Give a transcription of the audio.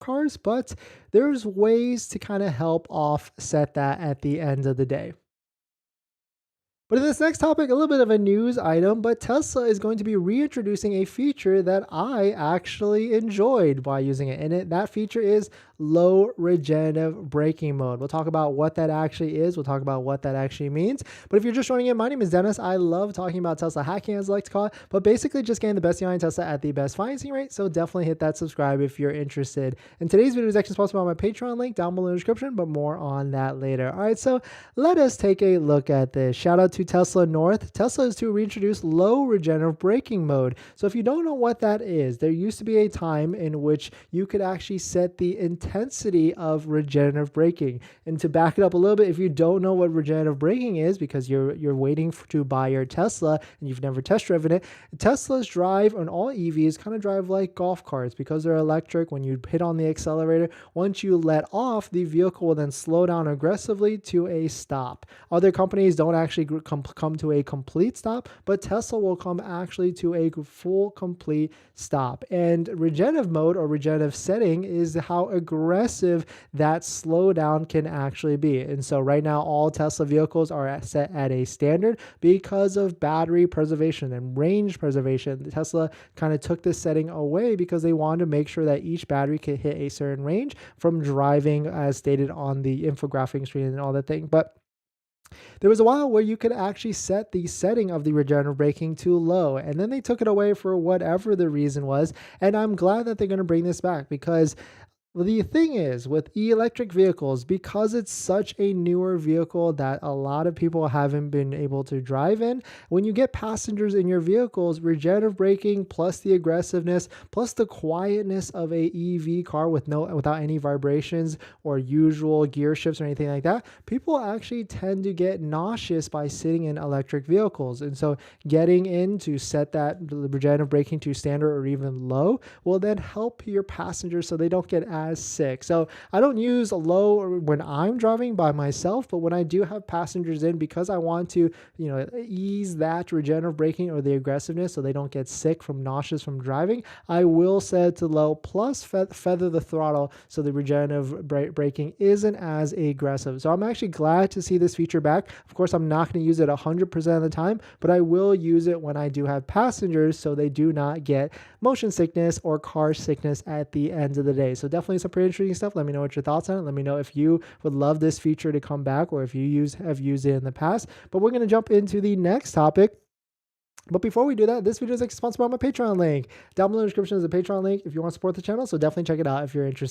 cars, but there's ways to kind of help offset that at the end of the day. But in this next topic, a little bit of a news item, but Tesla is going to be reintroducing a feature that I actually enjoyed by using it. And that feature is low regenerative braking mode. We'll talk about what that actually is. We'll talk about what that actually means. But if you're just joining in, my name is Dennis. I love talking about Tesla hacking, as I like to call it, but basically just getting the best behind Tesla at the best financing rate. So definitely hit that subscribe if you're interested. And today's video is actually sponsored by my Patreon link down below in the description, but more on that later. All right, so let us take a look at this. Shout out to Tesla North. Tesla is to reintroduce low regenerative braking mode. So if you don't know what that is, there used to be a time in which you could actually set the intensity of regenerative braking. And to back it up a little bit, if you don't know what regenerative braking is because you're waiting to buy your Tesla and you've never test driven it, Teslas drive, and all EVs kind of drive like golf carts because they're electric. When you hit on the accelerator, once you let off, the vehicle will then slow down aggressively to a stop. Other companies don't actually come to a complete stop, but Tesla will come actually to a full complete stop. And regenerative mode or regenerative setting is how aggressive that slowdown can actually be. And so right now, all Tesla vehicles are set at a standard because of battery preservation and range preservation. Tesla kind of took this setting away because they wanted to make sure that each battery could hit a certain range from driving, as stated on the infographic screen and all that thing. But there was a while where you could actually set the setting of the regenerative braking to low, and then they took it away for whatever the reason was. And I'm glad that they're going to bring this back because the thing is, with electric vehicles, because it's such a newer vehicle that a lot of people haven't been able to drive in, when you get passengers in your vehicles, regenerative braking plus the aggressiveness plus the quietness of a EV car without any vibrations or usual gear shifts or anything like that, people actually tend to get nauseous by sitting in electric vehicles. And so getting in to set that regenerative braking to standard or even low will then help your passengers so they don't get as sick. So I don't use a low when I'm driving by myself, but when I do have passengers in, because I want to, ease that regenerative braking or the aggressiveness so they don't get sick from nauseous from driving, I will set it to low plus feather the throttle so the regenerative braking isn't as aggressive. So I'm actually glad to see this feature back. Of course, I'm not going to use it 100% of the time, but I will use it when I do have passengers so they do not get motion sickness or car sickness at the end of the day. So definitely some pretty interesting stuff. Let me know what your thoughts on it. Let me know if you would love this feature to come back or if you have used it in the past. But we're going to jump into the next topic. But before we do that, this video is sponsored by my Patreon link. Down below in the description is a Patreon link if you want to support the channel. So definitely check it out if you're interested.